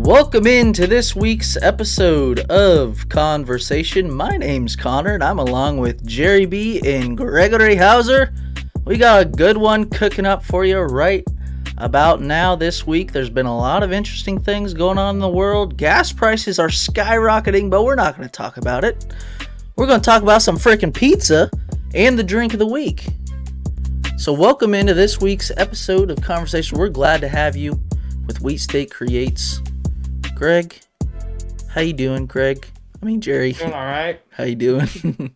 Welcome into this week's episode of Conversation. My name's Connor, and I'm along with Jerry B and Gregory Hauser. We got a good one cooking up for you right about now this week. There's been a lot of interesting things going on in the world. Gas prices are skyrocketing, but we're not going to talk about it. We're going to talk about some freaking pizza and the drink of the week. So welcome into this week's episode of Conversation. We're glad to have you with Wheat State Creates. Greg, how you doing, Greg? I mean, Jerry. Doing all right. How you doing?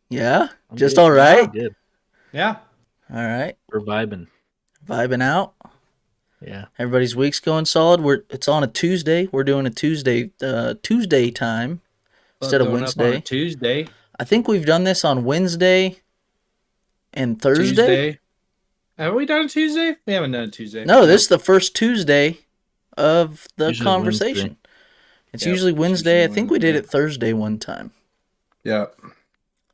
Yeah? Just all right? Good. Yeah. All right. We're vibing. Vibing out? Yeah. Everybody's week's going solid. It's on a Tuesday. We're doing a Tuesday time instead of Wednesday. Tuesday. I think we've done this on Wednesday and Thursday. Tuesday. Have we done a Tuesday? We haven't done a Tuesday. No, this is the first Tuesday of the Usually conversation. Wednesday. It's Yep, usually Wednesday. usually I think we did Wednesday. it Thursday one time. Yeah.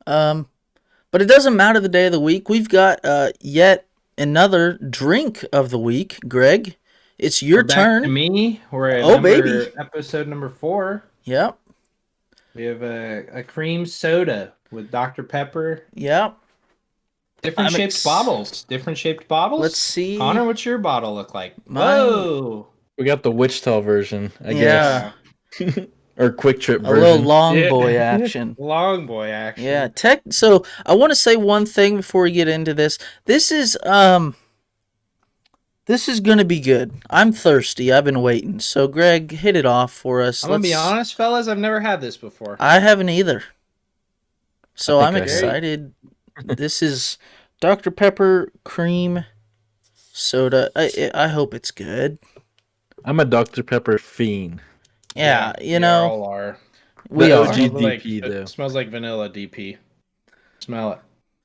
But it doesn't matter the day of the week. We've got yet another drink of the week, Greg. It's your We're back turn. to me. We're at baby. episode number 4. Yep. We have a cream soda with Dr. Pepper. Yep. Different I'm shaped bottles. Different shaped bottles. Let's see. Connor, what's your bottle look like? Mine- Whoa. We got the Wichita version, I Yeah. guess. Or Quick Trip A version. little long Yeah. boy action. Long boy action. Yeah. So I want to say one thing before we get into this. This is gonna be good. I'm thirsty. I've been waiting. So Greg, hit it off for us. I'm going to be Let's- honest, fellas. I've never had this before. I haven't either. So I I'm think I have. excited. This is Dr. Pepper cream soda. I hope it's good. I'm a Dr. Pepper fiend. Yeah, you we know, all are. we The are. OG DP, it though. smells like vanilla DP. Smell it.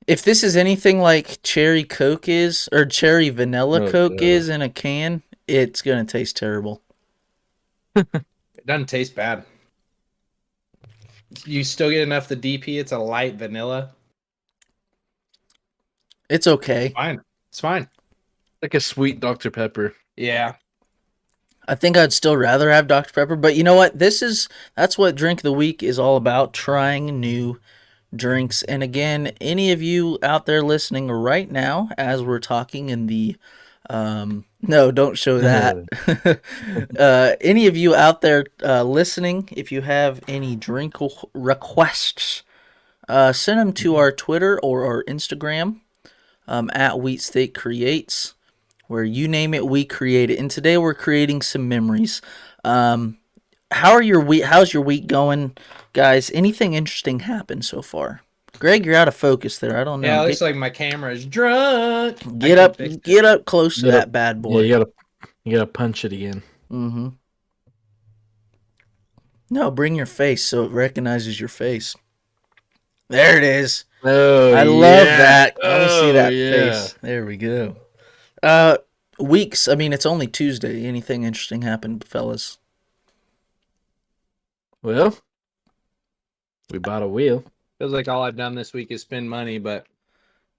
If this is anything like cherry Coke is, or cherry vanilla Oh, Coke God. is in a can, it's gonna taste terrible. It doesn't taste bad. You still get enough the DP. It's a light vanilla. It's okay. Fine. It's fine. Like a sweet Dr. Pepper. Yeah. I think I'd still rather have Dr. Pepper, but you know what? That's what Drink of the Week is all about, trying new drinks. And again, any of you out there listening right now as we're talking in the no, don't show that. Any of you out there listening, if you have any drink requests, send them to our Twitter or our Instagram at Wheat State Creates. Where you name it, we create it. And today we're creating some memories. How's your week going, guys? Anything interesting happened so far? Greg, you're out of focus there. I don't know. Yeah, it looks like my camera is drunk. Get up close to Yep. that bad boy. Yeah, you gotta punch it again. Mm-hmm. No, bring your face so it recognizes your face. There it is. Oh, I love that. Let me see that yeah. face. There we go. Weeks. I mean, it's only Tuesday. Anything interesting happened, fellas? Well, we bought a wheel. Feels like all I've done this week is spend money, but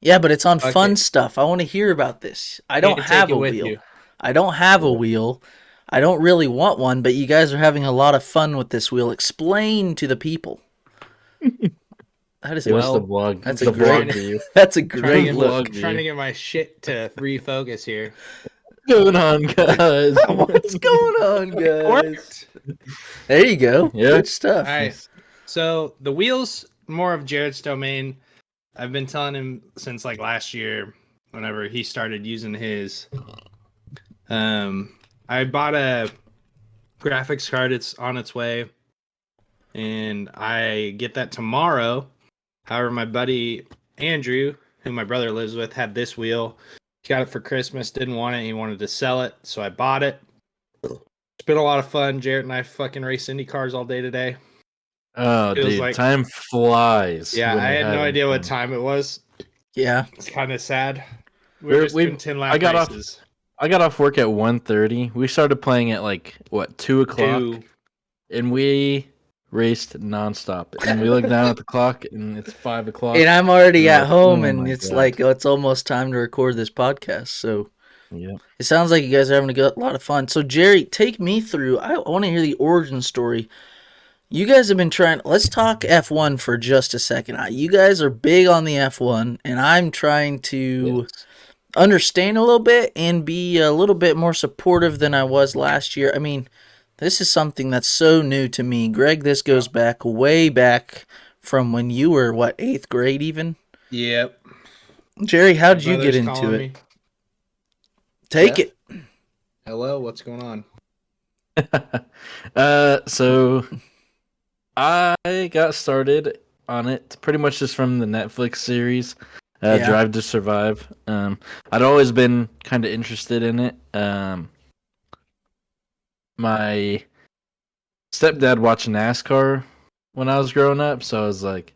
Yeah, but it's on Okay. fun stuff. I want to hear about this. I don't you can have take a it with wheel. you. I don't have a wheel. I don't really want one, but you guys are having a lot of fun with this wheel. Explain to the people. That is It was the well. vlog. that's the a great- vlog view. That's a Trying to great get- look. vlog. Trying to get my shit to refocus here. What's going on, guys? What's going on, guys? Worked. There you go. Yeah. Good stuff. All right. So the wheels, more of Jared's domain. I've been telling him since like last year, whenever he started using his. I bought a graphics card. It's on its way, and I get that tomorrow. However, my buddy Andrew, who my brother lives with, had this wheel. He got it for Christmas. Didn't want it. He wanted to sell it, so I bought it. It's been a lot of fun. Jared and I fucking race Indy cars all day today. Oh, Feels dude, like- time flies. Yeah, when I you're had no having idea what fun. time it was. Yeah. It's kind of sad. We're- We're just we- doing 10 lap I got off- races. I got off work at 1:30. We started playing at like what 2 o'clock, Two. and we raced nonstop. And we look down at the clock, and it's 5 o'clock. And I'm already Yeah. at home, Oh and my it's God. like it's almost time to record this podcast. So Yeah. It sounds like you guys are having a lot of fun. So, Jerry, take me through. I want to hear the origin story. You guys have been trying. Let's talk F1 for just a second. You guys are big on the F1, and I'm trying to Yes. understand a little bit and be a little bit more supportive than I was last year. I mean, this is something that's so new to me. Greg, this goes back way back from when you were, what, eighth grade even? Yep. Jerry, how My did you get brother's into calling it? me. Take Jeff? it. Hello, what's going on? So I got started on it pretty much just from the Netflix series, Yeah. Drive to Survive. I'd always been kind of interested in it. My stepdad watched NASCAR when I was growing up, so I was like,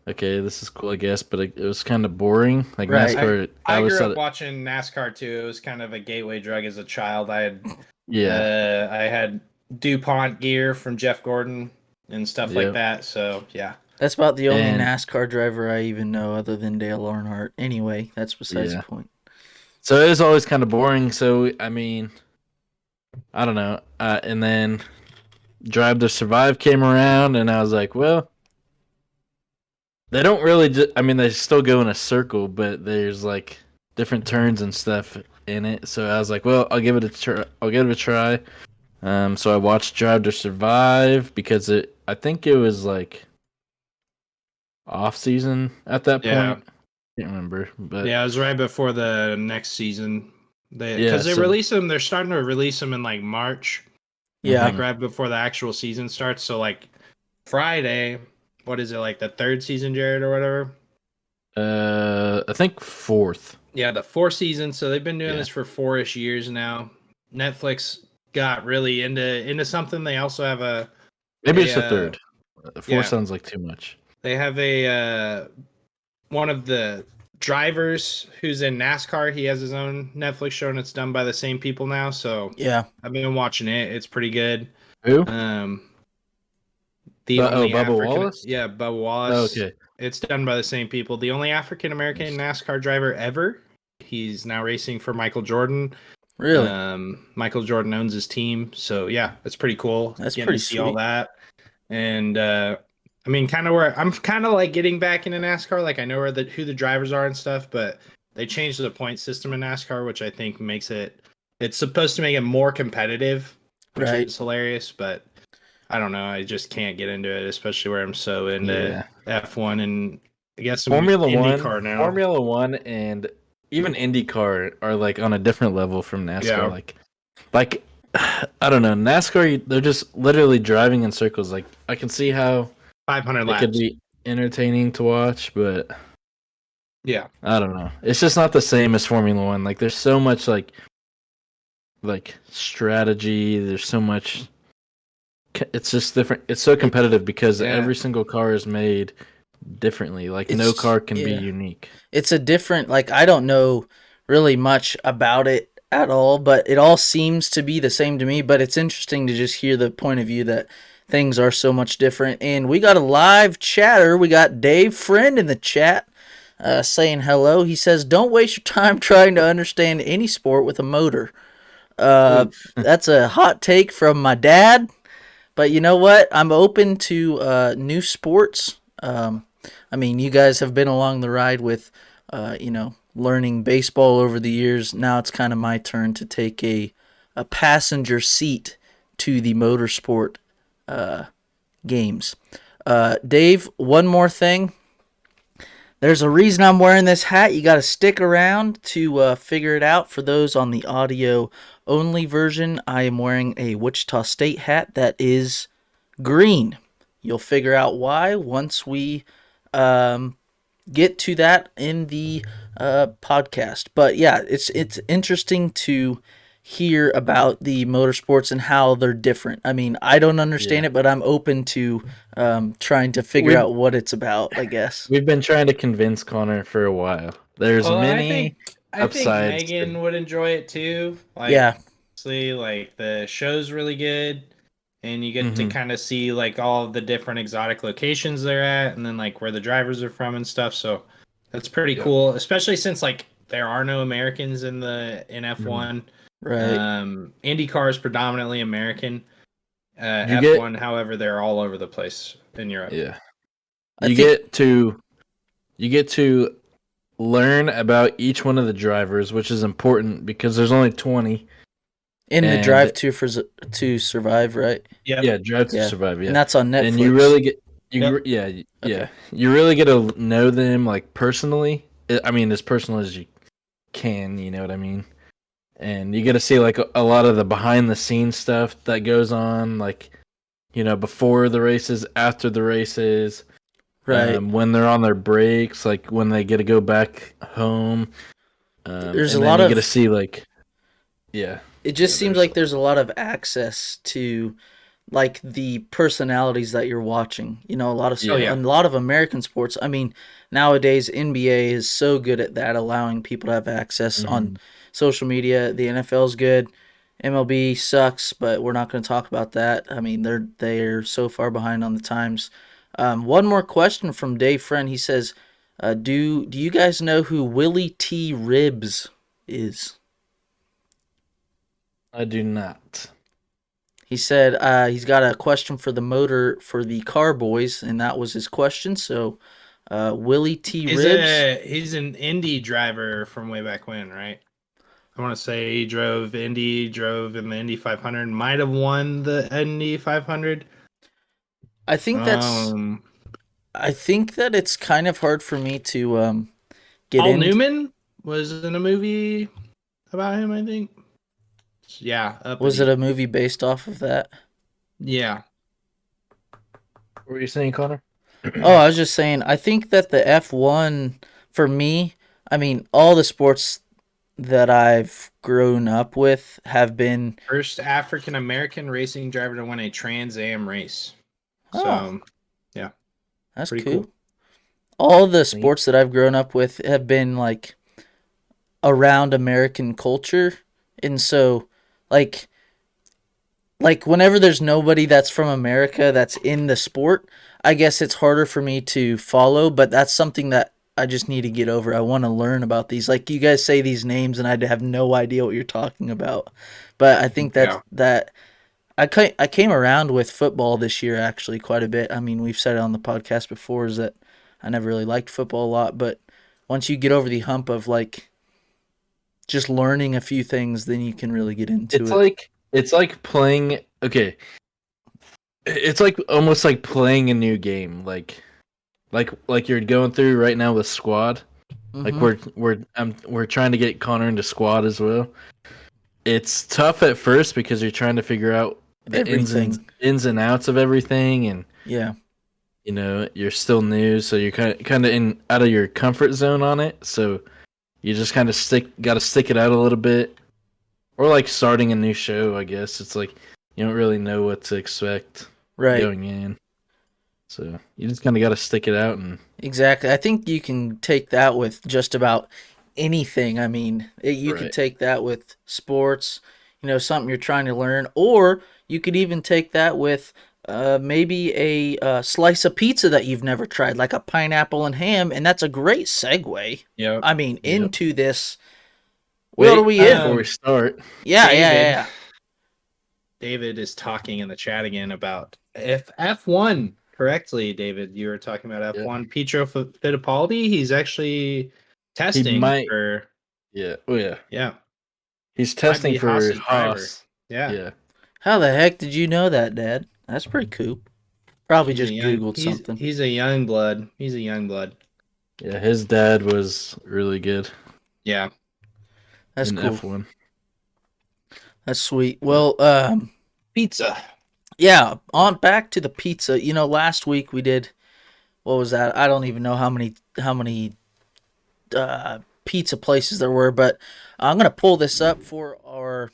okay, this is cool, I guess, but it was kind of boring. Like Right. NASCAR, I I always grew thought, up watching NASCAR too. It was kind of a gateway drug as a child. yeah, I had DuPont gear from Jeff Gordon and stuff like yeah, that. So yeah. That's about the only and NASCAR driver I even know other than Dale Earnhardt. Anyway, that's besides yeah. the point. So it was always kind of boring. So I mean, I don't know. And then Drive to Survive came around, and I was like, well, they don't really. I mean, they still go in a circle, but there's like different turns and stuff in it. So I was like, well, I'll give it a try. I'll give it a try. So I watched Drive to Survive because I think it was like off season at that Yeah. point. Can't remember, but Yeah, it was right before the next season. yeah. Because they So release them, they're starting to release them in like March, Yeah. like right before the actual season starts. So like Friday, what is it, like the third season, Jared, or whatever? I think fourth. Yeah, the fourth season. So they've been doing Yeah. this for 4-ish years now. Netflix got really into something. They also have Maybe a it's the third. Four yeah, sounds like too much. they have one of the drivers who's in NASCAR. He has his own Netflix show, and it's done by the same people now. So Yeah. I've been watching it. It's pretty good. Who? The only Bubba African, Wallace. yeah, Bubba Oh, Wallace. okay. It's done by the same people. The only African American NASCAR driver ever. He's now racing for Michael Jordan. Really? Michael Jordan owns his team, so yeah, it's pretty cool. That's Getting pretty to see all sweet. that, and I mean, kind of where I'm kind of like getting back into NASCAR. Like I know who the drivers are and stuff, but they changed the point system in NASCAR, which I think makes it. It's supposed to make it more competitive, which Right. is hilarious, but I don't know. I just can't get into it, especially where I'm so into Yeah. F1 and I guess some Formula One, and even IndyCar are like on a different level from NASCAR. Yeah. Like I don't know, NASCAR. They're just literally driving in circles. Like I can see how 500 it could laps. be entertaining to watch, but Yeah. I don't know. It's just not the same as Formula One. Like there's so much like strategy. There's so much. It's just different. It's so competitive because Yeah. every single car is made differently. Like no It's- car can be yeah. unique. It's a different, like, I don't know really much about it at all, but it all seems to be the same to me. But it's interesting to just hear the point of view that things are so much different. And we got a live chatter. We got Dave Friend in the chat saying hello. He says, "Don't waste your time trying to understand any sport with a motor." That's a hot take from my dad. But you know what? I'm open to new sports. I mean, you guys have been along the ride with, learning baseball over the years. Now it's kind of my turn to take a passenger seat to the motorsport games. Dave, one more thing. There's a reason I'm wearing this hat. You got to stick around to figure it out. For those on the audio only version, I am wearing a Wichita State hat that is green. You'll figure out why once we get to that in the podcast. But yeah, it's interesting to hear about the motorsports and how they're different. I mean, I don't understand it, but I'm open to trying to figure out what it's about, I guess. We've been trying to convince Connor for a while. There's Well, many I think upsides. Megan would enjoy it too. Like, Yeah. honestly, like the show's really good, and you get to Mhm. kind of see like all of the different exotic locations they're at, and then like where the drivers are from and stuff. So that's pretty Yeah. cool, especially since like there are no Americans in F1. Right. IndyCar is predominantly American. You get F1, however, they're all over the place in Europe. yeah. I You think- get to learn about each one of the drivers, which is important because there's only 20. In the And- Drive to Survive, right? Yep. Yeah, Drive to Yeah. Survive. Yeah, And that's on Netflix. and you really get Yep. yeah, you really get to know them like personally. I mean, as personal as you can. You know what I mean? And you get to see like a lot of the behind the scenes stuff that goes on, like before the races, after the races. Right. When they're on their breaks, like when they get to go back home. There's and a then lot you of get to see like, yeah, It just Yeah, seems there's- like there's a lot of access to like the personalities that you're watching. A lot of Oh, yeah. a lot of American sports. I mean, nowadays NBA is so good at that, allowing people to have access on social media. The NFL is good. MLB sucks, but we're not going to talk about that. I mean, they're so far behind on the times. One more question from Dave Friend. He says, "Do you guys know who Willie T. Ribbs is?" I do not. He said he's got a question for the car boys, and that was his question. So, Willie T. Ribbs. He's an Indy driver from way back when, right? I want to say he drove in the Indy 500, might have won the Indy 500. I think that it's kind of hard for me to get Paul in. Newman was in a movie about him, I think. Yeah. Was it a movie based off of that? Yeah. What were you saying, Connor? Oh, I was just saying. I think that the F1 for me. I mean, all the sports that I've grown up with have been. First African American racing driver to win a Trans Am race. Oh. So, That's pretty cool. cool. All the sports that I've grown up with have been like around American culture, and so like whenever there's nobody that's from America that's in the sport, I guess it's harder for me to follow, but that's something that I just need to get over. I want to learn about these. Like you guys say these names and I have no idea what you're talking about. But I think that I came around with football this year actually quite a bit. I mean, we've said it on the podcast before is that I never really liked football a lot, but once you get over the hump of like just learning a few things, then you can really get into it. It's like playing. Okay, it's like almost like playing a new game. Like you're going through right now with squad. Like we're trying to get Connor into squad as well. It's tough at first because you're trying to figure out the ins and outs of everything, and yeah. You're still new, so you're kind of in out of your comfort zone on it. So you just kind of got to stick it out a little bit, or like starting a new show. I guess it's like you don't really know what to expect going in, so you just kind of got to stick it out. And exactly, I think you can take that with just about anything. I mean, you could take that with sports, something you're trying to learn, or you could even take that with maybe a slice of pizza that you've never tried, like a pineapple and ham, and that's a great segue. Yeah. I mean, into this. Wait, what are we in? Before we start, Yeah. David is talking in the chat again about if F1 correctly. David, you were talking about F1. Yeah. Pietro Fittipaldi. He's actually testing for. Yeah. Oh yeah. Yeah. He's testing be for Haas's driver. Haas. Yeah. Yeah. How the heck did you know that, Dad? That's pretty cool. Probably He's just a young- Googled he's- something. He's a young blood. Yeah, his dad was really good Yeah. That's in cool. F1. That's sweet. Well, Pizza. yeah, on back to the pizza. Last week we did, what was that? I don't even know how many pizza places there were, but I'm going to pull this up for our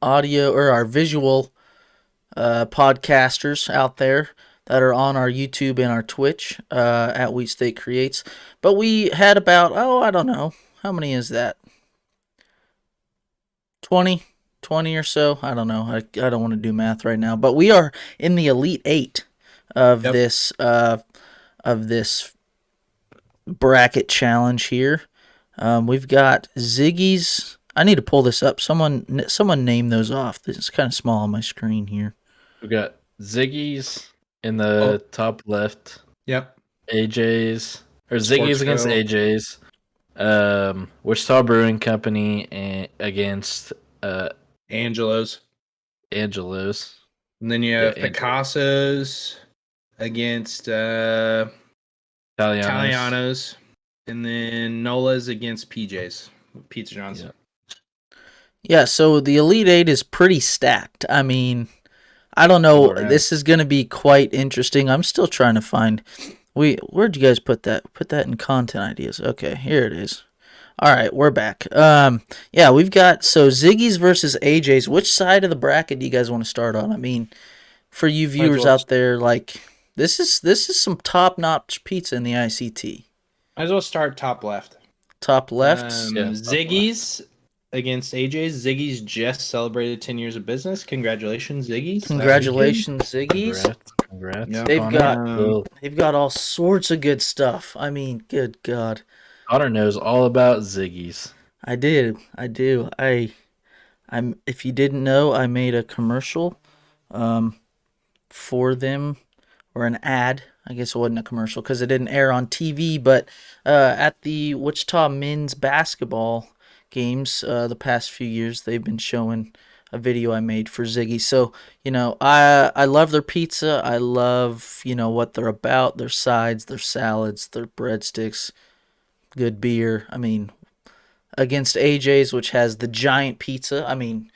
audio or our visual podcasters out there that are on our YouTube and our Twitch at Wheat State Creates. But we had about, I don't know, how many is that? 20 or so. I don't know. I don't want to do math right now, but we are in the Elite 8 of this bracket challenge here. We've got Ziggy's. I need to pull this up. Someone name those off. This is kind of small on my screen here. We got Ziggy's in Oh. the top left. Yep. AJ's or Sports Ziggy's against Co. AJ's. Wichita Brewing Company against Angelo's. Angelo's. And then you have Yeah, Picasso's against Italianos. Italianos. And then Nola's against PJ's. Pizza John's. Yeah. Yeah, so the Elite Eight is pretty stacked. I mean, I don't know. All right. This is going to be quite interesting. I'm still trying to find. Where'd you guys put that? Put that in content ideas. Okay, here it is. All right, we're back. Yeah, we've got Ziggy's versus AJ's. Which side of the bracket do you guys want to start on? I mean, for you viewers well out there, like this is some top notch pizza in the ICT. Might as well start top left. Top left. Yeah, top Ziggy's against AJ's. Ziggy's just celebrated 10 years of business. Congratulations, Ziggy's. Congratulations, Ziggy's. Congrats. Yeah. They've Connor. got- Well, They've got all sorts of good stuff. I mean, good God. Connor knows all about Ziggy's. I do. I'm if you didn't know, I made a commercial for them, or an ad. I guess it wasn't a commercial because it didn't air on TV, but at the Wichita men's basketball games the past few years, they've been showing a video I made for Ziggy. So, I love their pizza. I love, what they're about, their sides, their salads, their breadsticks, good beer. I mean, against AJ's, which has the giant pizza. I mean,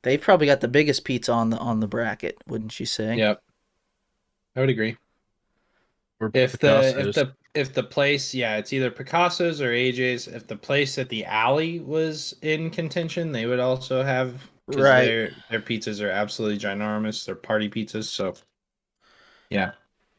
they probably got the biggest pizza on the bracket, wouldn't you say? Yep. I would agree. We're If Picasso's. the place, yeah, it's either Picasso's or AJ's. If the place at the alley was in contention, they would also have 'cause Right. Their pizzas are absolutely ginormous. They're party pizzas, so yeah.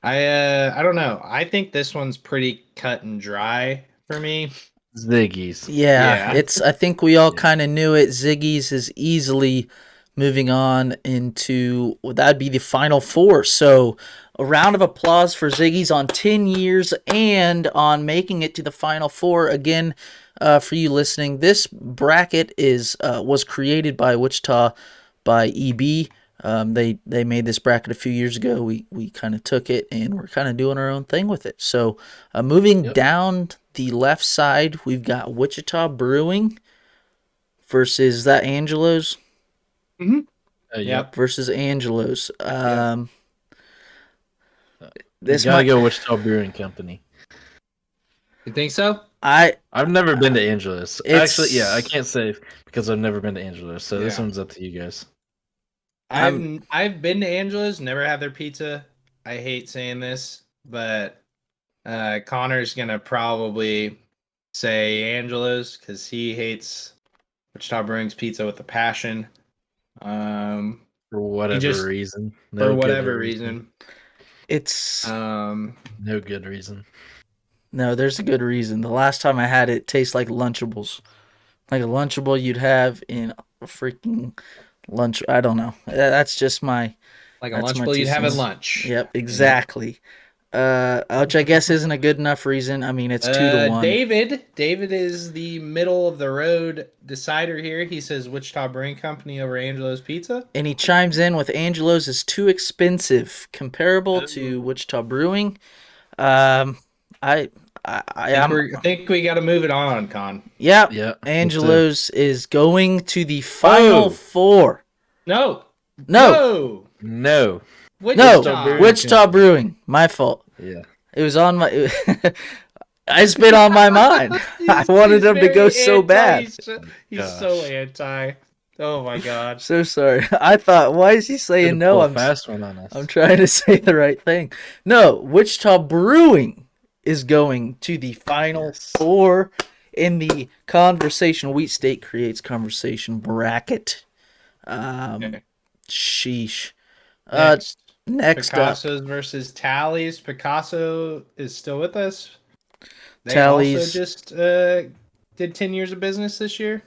I don't know. I think this one's pretty cut and dry for me. Ziggy's. Yeah, Yeah. I think we all Yeah. kind of knew it. Ziggy's is easily moving on into, well, that'd be the final four. So a round of applause for Ziggy's on 10 years and on making it to the final four. Again, for you listening, this bracket was created by Wichita by EB. They made this bracket a few years ago. We kind of took it and we're kind of doing our own thing with it. So moving Yep. down the left side, we've got Wichita Brewing versus that Angelo's Yep. versus Angelo's. This You gotta might go Wichita Brewing Company. You think so? I've never been to Angelo's. It's- Actually, yeah, I can't say because I've never been to Angelo's. So this Yeah. one's up to you guys. I've been to Angelo's, never had their pizza. I hate saying this, but Connor's gonna probably say Angelo's because he hates Wichita Brewing's pizza with a passion. For whatever just- reason. For No whatever good reason. it's Um, No good reason. no, there's a good reason. The last time I had it, it tastes like Lunchables, like a Lunchable you'd have in a freaking lunch. I don't know. That's just my. like a That's my Lunchable you'd two have at cents. lunch. Yep, exactly. Which I guess isn't a good enough reason. I mean, it's 2-1. David is the middle of the road decider here. He says Wichita Brewing Company over Angelo's Pizza. And he chimes in with Angelo's is too expensive, comparable to Wichita Brewing. I think we got to move it on, Con. yeah. Yeah. Angelo's is going to the final Oh. four. No. No, No. Wichita. Wichita Brewing. My fault. Yeah. It was on my. It's been on my mind. I wanted them to go so bad. He's so anti. Oh my god. So sorry. I thought, why is he saying Could've no? pulled a I'm fast one on us. I'm trying to say the right thing. No, Wichita Brewing is going to the final Yes. four in the conversation. Wheat State creates conversation bracket. Okay. Sheesh. Next, Next up, Picasso's versus Tally's. Picasso is still with us. They Tally's- also just did 10 years of business this year. Them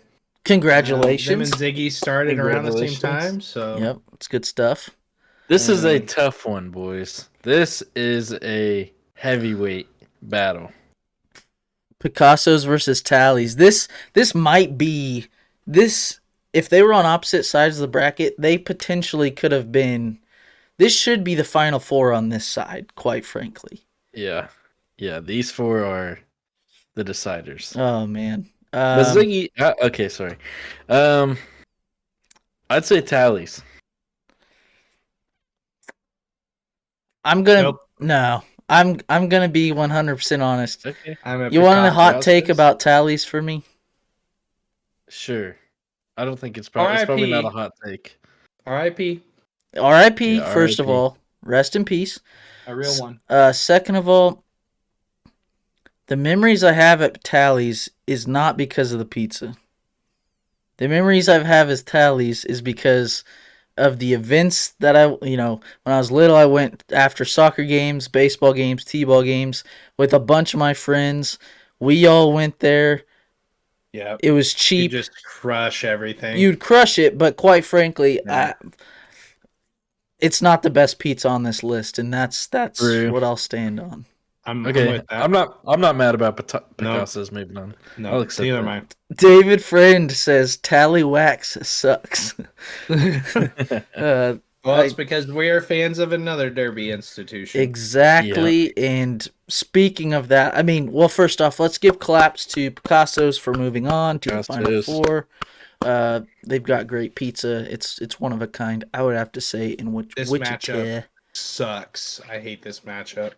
congratulations. and Ziggy started around the same Congratulations. time. So Yep, it's good stuff. This is a tough one, boys. This is a heavyweight battle. Picasso's versus Tallies. This might be this. If they were on opposite sides of the bracket, they potentially could have been. This should be the final four on this side, quite frankly. Yeah. Yeah, these four are the deciders. Oh man. But Ziggy, okay, sorry. I'd say Tallies. I'm gonna Nope. no. I'm gonna be 100% honest. Okay, You want a hot take about Tallies for me? sure. I don't think it's probably not a hot take. R.I.P. R.I.P. Yeah, First of RIP. all, rest in peace. A real one. Second of all, the memories I have at Tallies is not because of the pizza. The memories I have as Tallies is because of the events that when I was little, I went after soccer games, baseball games, t-ball games with a bunch of my friends. We all went there. Yeah. It was You cheap. just crush everything. You'd crush it, but quite frankly, Yeah. it's not the best pizza on this list, and that's True. what I'll stand on. I'm Okay, with that. I'm not mad about Picasso's moving on. No, I'll accept neither that. am David Friend says Tallywax sucks. I. Well, it's because we are fans of another Derby institution. Exactly. And speaking of that, I mean, well, first off, let's give claps to Picasso's for moving on to the Final Picasso's. Four. They've got great pizza. It's one of a kind. I would have to say in This Wichita. matchup sucks. I hate this matchup.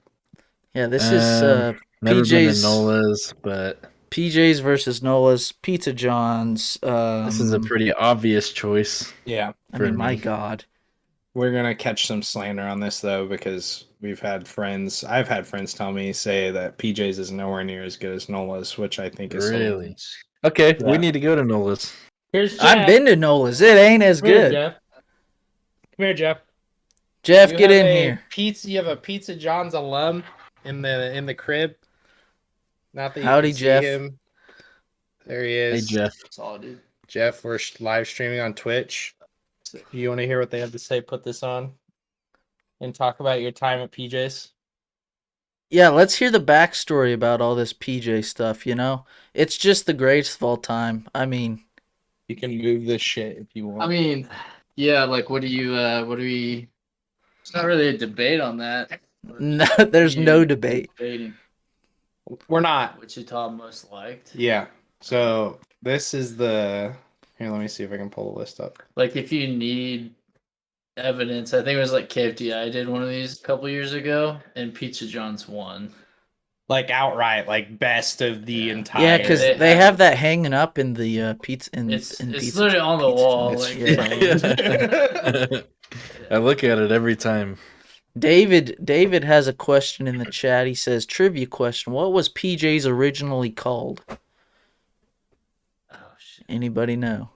Yeah, this is Never been to PJ's Nola's, but PJ's versus Nola's Pizza John's. this is a pretty obvious choice. Yeah. I mean, for my me. God. We're gonna catch some slander on this though, because I've had friends tell me say that PJ's is nowhere near as good as Nola's, which I think is Really? hilarious. Okay, Yeah. we need to go to Nola's. Here's Jeff. I've been to Nola's. It ain't as Come here, good. Jeff. Come here, Jeff. Jeff, You get have in a here. You have a Pizza John's alum in the crib. Not that you Howdy, can see Jeff. him. There he Hey, is. Jeff. That's all, dude. Jeff, we're live streaming on Twitch. So if you want to hear what they have to say, put this on and talk about your time at PJ's. Yeah, let's hear the backstory about all this PJ stuff, It's just the greatest of all time. I mean, You can move this shit if you want. I mean, yeah, like what do we it's not really a debate on that. no, there's no debate. Debating we're not. Wichita most liked. Yeah. So this is the. Here, let me see if I can pull the list up. Like if you need evidence, I think it was like KFDI did one of these a couple years ago, and Pizza John's won. Like outright, like best of the Yeah. entire. Yeah, because they they have- have that hanging up in the pizza. It's pizza, literally on the Pizza wall. John's. Like, Yeah. I look at it every time. David has a question in the chat. He says, "Trivia question: what was PJ's originally called? oh shit. Anybody know?"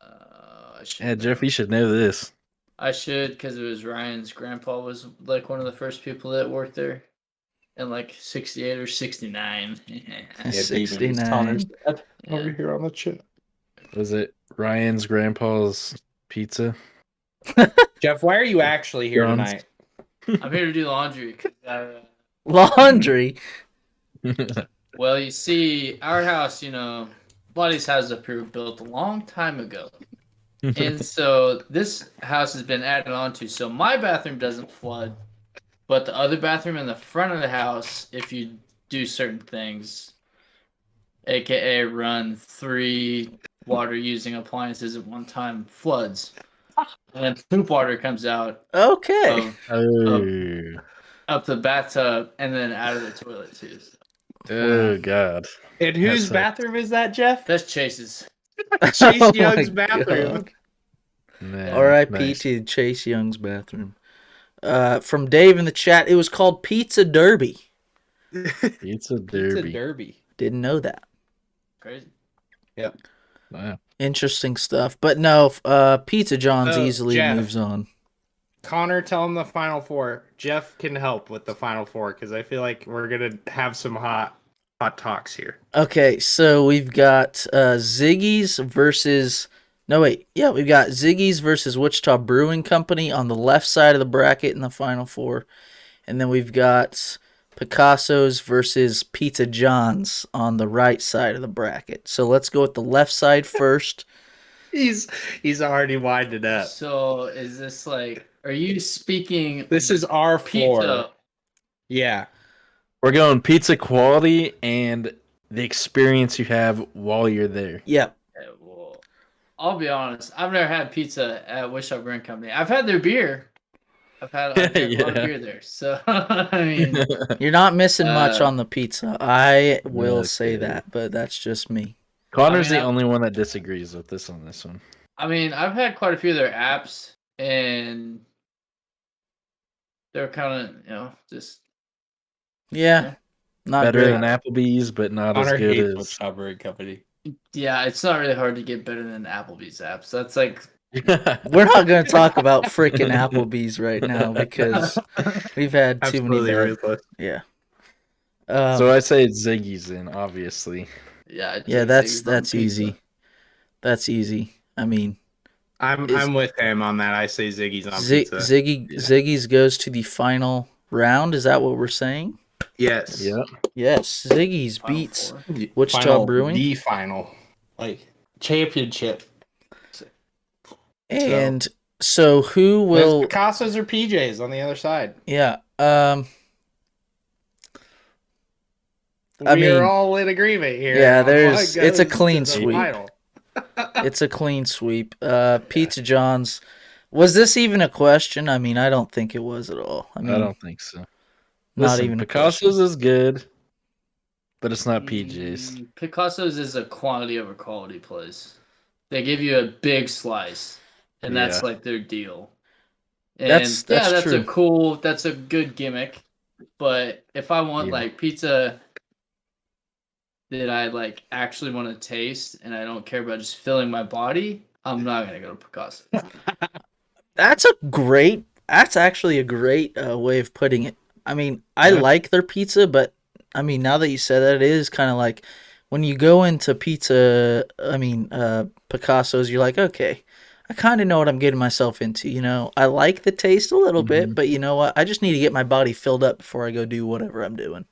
I should. Yeah, Jeff, you should know this. I should, because it was Ryan's grandpa was like one of the first people that worked there in like 68 or 69. Yeah, 69. Over here on the chat. Was it Ryan's grandpa's pizza? Jeff, why are you actually here John's. tonight? I'm here to do laundry. 'Cause Laundry. well, you see, our house, Buddy's house up here was built a long time ago. And so this house has been added on to. So my bathroom doesn't flood, but the other bathroom in the front of the house, if you do certain things, aka run 3 water using appliances at one time, floods. And poop water comes out Okay. Oh, up the bathtub and then out of the toilet too. So oh God. And whose That's bathroom is that, Jeff? that's Chase's. Chase Oh Young's my bathroom. God. Man, R.I.P. nice. to Chase Young's bathroom. From Dave in the chat, it was called Pizza Derby. Pizza Pizza Derby. Derby. Didn't know that. Crazy. Wow. Interesting stuff. But no, Pizza John's So, easily Jeff. moves on. Connor, tell him the final four. Jeff can help with the final four because I feel like we're gonna have some hot talks here. Okay, so we've got Ziggy's versus. No, wait. Yeah, we've got Ziggy's versus Wichita Brewing Company on the left side of the bracket in the final four. And then we've got Picasso's versus Pizza John's on the right side of the bracket. So let's go with the left side first. He's already winded up. So is this like? Are you speaking? This is our floor. pizza. Yeah. We're going pizza quality and the experience you have while you're there. Yep. Okay, well, I'll be honest. I've never had pizza at Wishaw Brewing Company. I've had their beer. I've had a lot of Yeah. beer there. So I mean, You're not missing much Uh, on the pizza. I will Okay. say that, but that's just me. Connor's the I'm- only one that disagrees with this on this one. I mean, I've had quite a few of their apps, and they're kind of just Yeah. Yeah. Not Better great. than Applebee's, but not Connor as good hates as. Wichita Brewing Company. yeah. It's not really hard to get better than Applebee's apps. That's like We're not going to talk about freaking Applebee's right now because we've had too many Absolutely bad. ruthless. Yeah. So I say it's Ziggy's then, obviously. yeah. I'd Yeah, take that's Ziggy's on pizza. easy. That's easy. I mean, I'm with him on that. I say Ziggy's on pizza. Yeah. Ziggy's goes to the final round. Is that what we're saying? Yes. Yeah. Yes, Ziggy's Final beats four. Wichita Final, Brewing. The final. Like, championship. And so who Will... will? Picasso's or PJ's on the other side. Yeah. We I mean, are all in agreement here. yeah, on there's- what it's a goes to clean the sweep. final. It's a clean sweep. Pizza John's. Was this even a question? I mean, I don't think it was at all. I mean, I don't think so. not Listen, even a question. Picasso's is good, but it's not PJ's. Picasso's is a quantity over quality place. They give you a big slice, and that's Yeah. like their deal. And That's true. That's a good gimmick. But if I want Yeah. like pizza that I like actually want to taste, and I don't care about just filling my body, I'm not gonna go to Picasso. That's actually a great way of putting it. I mean, I Yeah. like their pizza, but I mean, now that you said that, it is kind of like when you go into pizza. I mean, Picasso's. You're like, okay, I kind of know what I'm getting myself into. You know, I like the taste a little bit, but you know what? I just need to get my body filled up before I go do whatever I'm doing.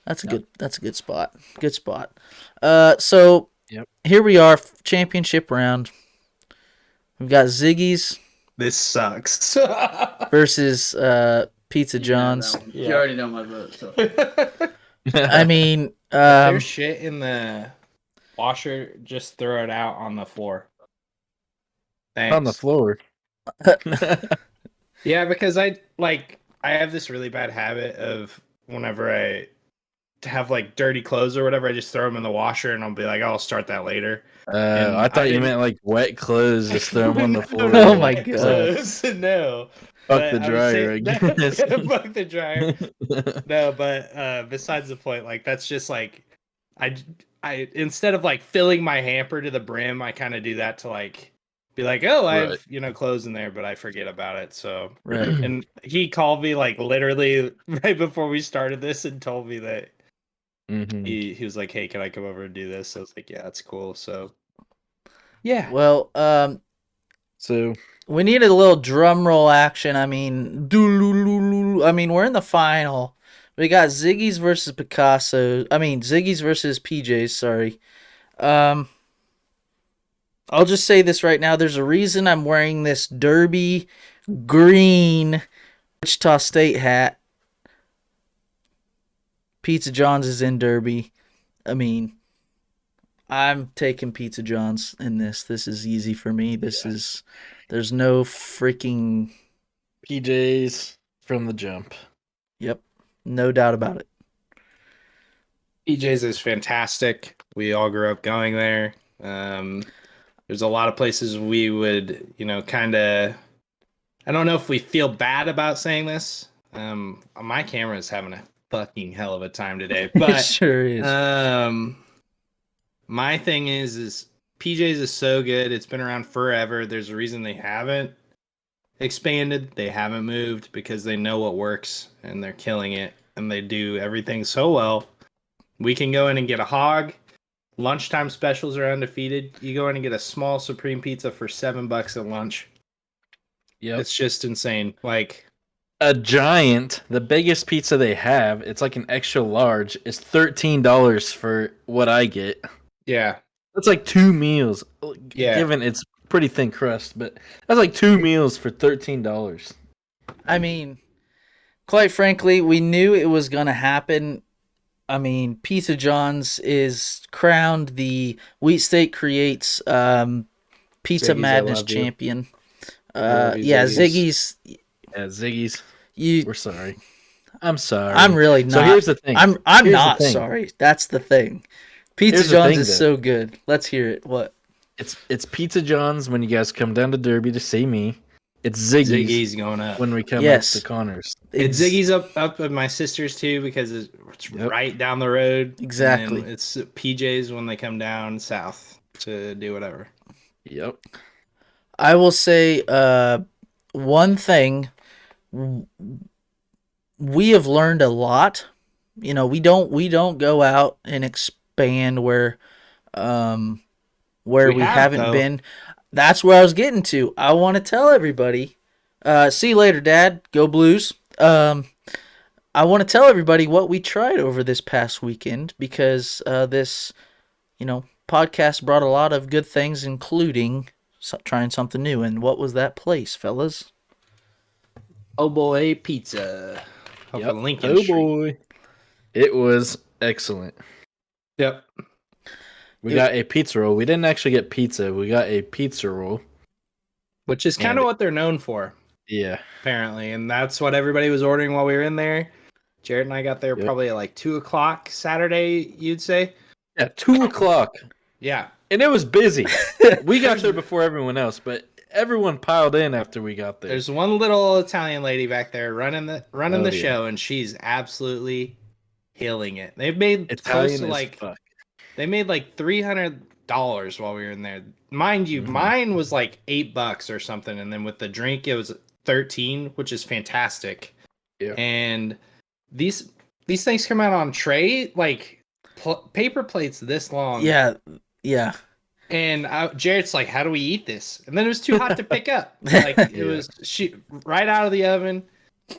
That's a good spot. Good spot. So Yep. here we are, championship round. We've got Ziggy's This sucks. versus Pizza You know John's. that one. Yeah. You already know my vote. So. I mean, There's shit in the washer. Just throw it out on the floor. Thanks. On the floor. Yeah, because I have this really bad habit of whenever I have like dirty clothes or whatever, I just throw them in the washer and I'll be like, I'll start that later. And I thought I you didn't- meant like wet clothes, just throw them on the floor. Oh my Wet God. clothes, no. Fuck But the I was dryer, I saying- guess. Fuck the dryer. No, but besides the point, like that's just like I instead of like filling my hamper to the brim, I kind of do that to like be like, oh, I have Right. clothes in there, but I forget about it. So right. and he called me like literally right before we started this and told me that Mhm. he was like, hey, can I come over and do this? So I was like, yeah, that's cool. So yeah. Well, So we need a little drum roll action. I mean, I mean, we're in the final. We got Ziggy's versus Picasso. I mean, Ziggy's versus PJ's. Sorry. I'll just say this right now. There's a reason I'm wearing this derby green Wichita State hat. Pizza John's is in Derby. I mean, I'm taking Pizza John's in this. This is easy for me. There's no freaking, PJ's from the jump. yep, no doubt about it. PJ's is fantastic. We all grew up going there. There's a lot of places we would, kind of. I don't know if we feel bad about saying this. My camera is having a fucking hell of a time today, It but sure is. my thing is PJ's is so good. It's been around forever. There's a reason they haven't expanded. They haven't moved because they know what works and they're killing it and they do everything so well. We can go in and get a hog. Lunchtime specials are undefeated. You go in and get a small supreme pizza for $7 at lunch. Yep. It's just insane. Like a giant, the biggest pizza they have, it's like an extra large, is $13 for what I get. Yeah. That's like 2 meals. Yeah. Given it's pretty thin crust, but that's like 2 meals for $13. I mean, quite frankly, we knew it was going to happen. I mean, Pizza John's is crowned the Wheat State Creates Pizza Ziggy's, I Madness love you. champion. love you, Yeah, Ziggy's. Ziggy's. Yeah, Ziggy's. You, We're sorry. I'm sorry. I'm really not. So here's the thing. I'm Here's the not thing. sorry. That's the thing. Pizza Here's the John's thing, is though. so good. Let's hear it. What? It's Pizza John's when you guys come down to Derby to see me. It's Ziggy's, Ziggy's going up. when we come Yes. up to Connors. It's Ziggy's up with my sister's too because it's Yep. right down the road. Exactly. And it's PJ's when they come down south to do whatever. Yep. I will say one thing. We have learned a lot. You know, we don't go out and expand where We we have, haven't though. been. That's where I was getting to. I want to tell everybody. See you later, Dad. Go Blues. I want to tell everybody what we tried over this past weekend because this, podcast brought a lot of good things, including trying something new. And what was that place, fellas? Oh boy, pizza. Up Yep. on Lincoln Oh Street. boy. It was excellent. Yep. We got a pizza roll. We didn't actually get pizza. We got a pizza roll. Which is kind And- of what they're known for, Yeah. apparently. And that's what everybody was ordering while we were in there. Jared and I got there Yep. probably at like 2:00 Saturday, you'd say. Yeah, 2:00. Yeah. And it was busy. We got there before everyone else, but everyone piled in after we got there. There's one little Italian lady back there running the Oh, yeah. show, and she's absolutely killing it. They've made close Italian to as like fuck. they made like $300 while we were in there. Mind you, Mhm. mine was like $8 or something, and then with the drink it was 13, which is fantastic. Yeah. And these things come out on tray like paper plates this long. Yeah. And Jared's like, "How do we eat this?" And then it was too hot to pick up. Like it Yeah. was right out of the oven.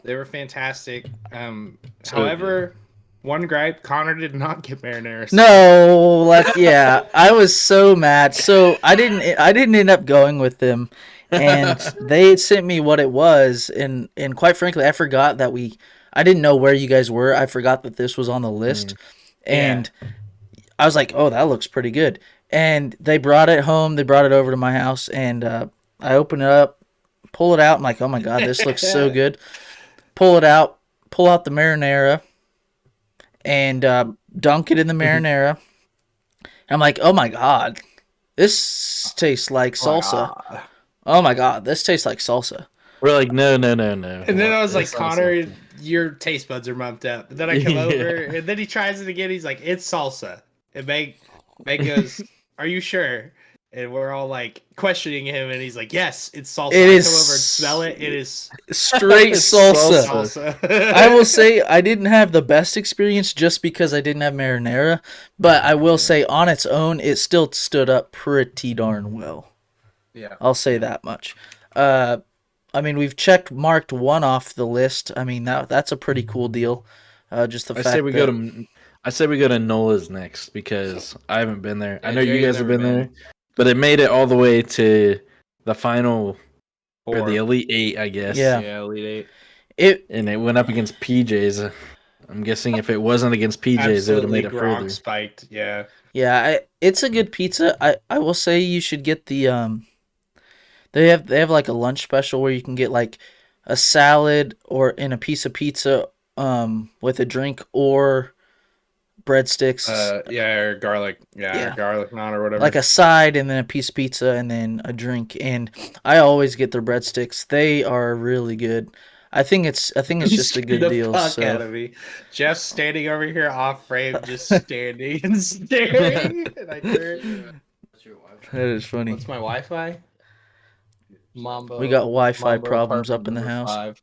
They were fantastic. So However, one gripe: Connor did not get marinara. No, I was so mad. So I didn't end up going with them, and they had sent me what it was, and quite frankly, I forgot that I didn't know where you guys were. I forgot that this was on the list, and I was like, oh, that looks pretty good. And they brought it home. They brought it over to my house, and I open it up, pull it out. I'm like, oh my god, this looks so good. Pull it out, pull out the marinara, and dunk it in the marinara. I'm like, oh my god, this tastes like salsa. Oh my god, this tastes like salsa. We're like, no. And then I was like, It's salsa. Connor, your taste buds are mumped up. And then I come over, and then he tries it again. He's like, it's salsa. And Meg goes, are you sure? And we're all like questioning him, and he's like, yes, it's salsa. It I is come over and smell it. It is Straight It's salsa. salsa. I will say I didn't have the best experience just because I didn't have marinara, but I will say on its own, it still stood up pretty darn well. Yeah. I'll say that much. I mean, we've marked one off the list. I mean, that's a pretty cool deal. Just the I fact say we that go to Nola's next because I haven't been there. I Yeah, know you Jerry's guys have never been been. there, but it made it all the way to the final or the Or- Elite Eight, I guess. Yeah. Yeah, Elite Eight. it And it went up against PJ's. I'm guessing if it wasn't against PJ's, it would have Absolutely made it Gronk further. spiked. Yeah. Yeah, it's a good pizza. I will say you should get the they have like a lunch special where you can get like a salad or in a piece of pizza with a drink or breadsticks, Yeah, or garlic. Yeah. Or garlic naan or whatever. like a side and then a piece of pizza and then a drink. And I always get their breadsticks. They are really good. I think it's just a good the deal. Fuck So out of me. Jeff's standing over here off frame, just standing and staring. And I turn. that is funny. What's my Wi-Fi? Mambo. We got Wi-Fi Mambo problems apartment up in the number house. 5.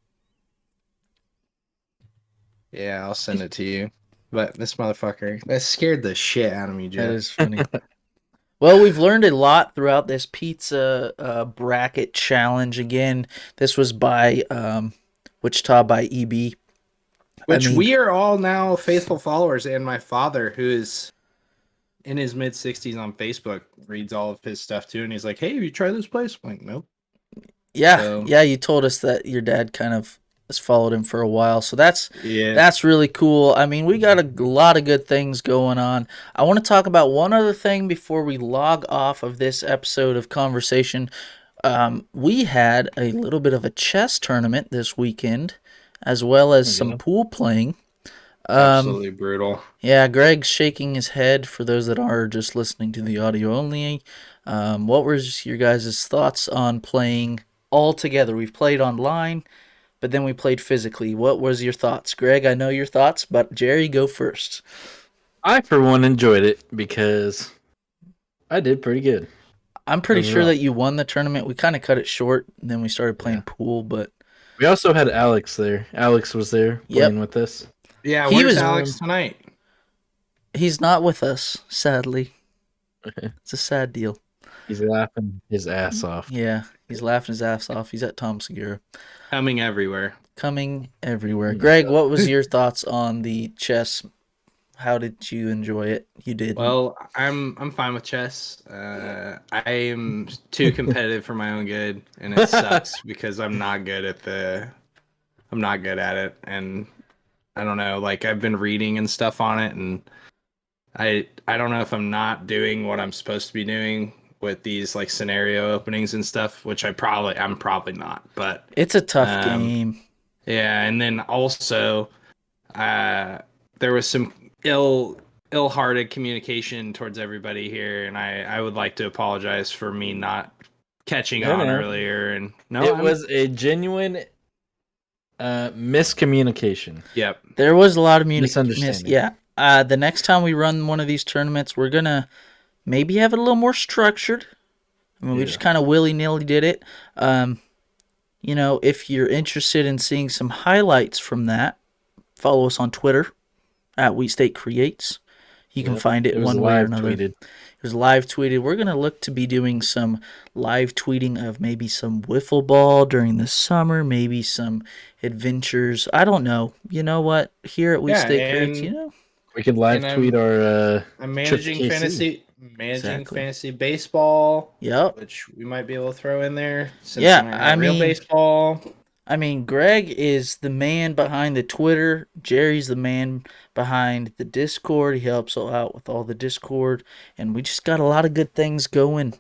Yeah, I'll send it to you. But this motherfucker, that scared the shit out of me, Jeff. That is funny. Well, we've learned a lot throughout this pizza bracket challenge. Again, this was by Wichita by EB. Which I mean, we are all now faithful followers, and my father, who is in his mid 60s on Facebook, reads all of his stuff too, and he's like, "Hey, have you tried this place?" I'm like, nope. yeah, So- yeah. You told us that your dad kind of has followed him for a while, so that's Yeah. really cool. I mean, we got a lot of good things going on. I want to talk about one other thing before we log off of this episode of Conversation. We had a little bit of a chess tournament this weekend, as well as some pool playing. Absolutely brutal. Yeah, Greg's shaking his head for those that are just listening to the audio only. What was your guys' thoughts on playing all together? We've played online, but then we played physically. What was your thoughts? Greg, I know your thoughts, but Jerry, go first. I, for one, enjoyed it because I did pretty good. I'm pretty sure Overall. that you won the tournament. We kind of cut it short, and then we started playing Yeah. pool, but We also had Alex there. Alex was there playing with us. Yeah, He where's was- Alex tonight? he's not with us, sadly. It's a sad deal. He's laughing his ass off. Yeah, he's laughing his ass off. He's at Tom Segura. Coming everywhere. Coming everywhere. Greg, what was your thoughts on the chess? How did you enjoy it? You did. Well, I'm fine with chess. I am too competitive for my own good, and it sucks because I'm not good at it, and I don't know. Like I've been reading and stuff on it, and I don't know if I'm not doing what I'm supposed to be doing with these like scenario openings and stuff, which I'm probably not. But It's a tough game. yeah, and then also, there was some ill-hearted communication towards everybody here, and I would like to apologize for me not catching No, on no. earlier. And no, It was a genuine miscommunication. Yep. There was a lot of Misunderstanding. Yeah. The next time we run one of these tournaments, we're gonna maybe have it a little more structured. I mean, we just kind of willy-nilly did it. If you're interested in seeing some highlights from that, follow us on Twitter at Wheat State Creates. You can find it It was one way or live another. tweeted. It was live tweeted. We're going to look to be doing some live tweeting of maybe some wiffle ball during the summer, maybe some adventures. I don't know. You know what? Here at Wheat State Creates, and- We could live And tweet our I'm trip to managing KC. Exactly. fantasy baseball, Yep. which we might be able to throw in there. Since Yeah, we're not I real mean- baseball. I mean, Greg is the man behind the Twitter. Jerry's the man behind the Discord. He helps out with all the Discord. And we just got a lot of good things going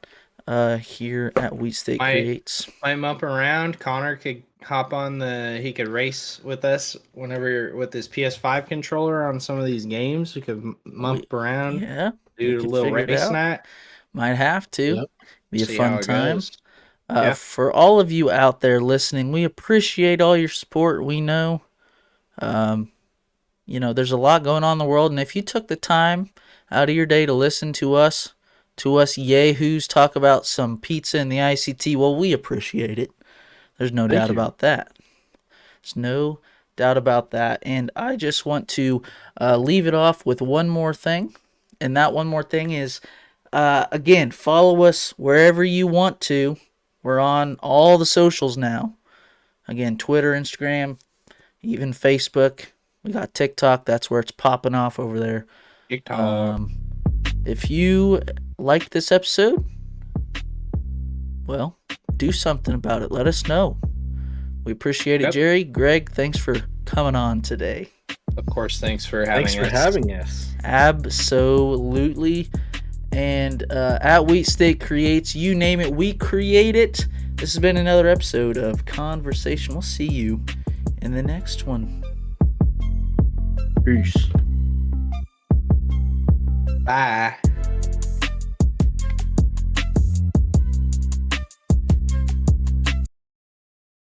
here at Wheat State My- Creates. Climb up around. Connor could hop on he could race with us whenever with his PS5 controller on some of these games. We could mump around, Yeah, we do a could little figure it race out. night. might have to. Yep. Be a See how fun it time. goes. Yeah. For all of you out there listening, we appreciate all your support. We know, there's a lot going on in the world, and if you took the time out of your day to listen to us yahoos talk about some pizza in the ICT, well, we appreciate it. There's no doubt you. about that. There's no doubt about that. And I just want to leave it off with one more thing, and that one more thing is, again, follow us wherever you want to. We're on all the socials now. Again, Twitter, Instagram, even Facebook. We got TikTok. That's where it's popping off over there. TikTok. If you liked this episode, well, do something about it. Let us know. We appreciate it, Yep. Jerry. Greg, thanks for coming on today. Of course, thanks for having Thanks us. for having us. Absolutely. And at Wheat State Creates, you name it, we create it. This has been another episode of Conversation. We'll see you in the next one. Peace. Bye.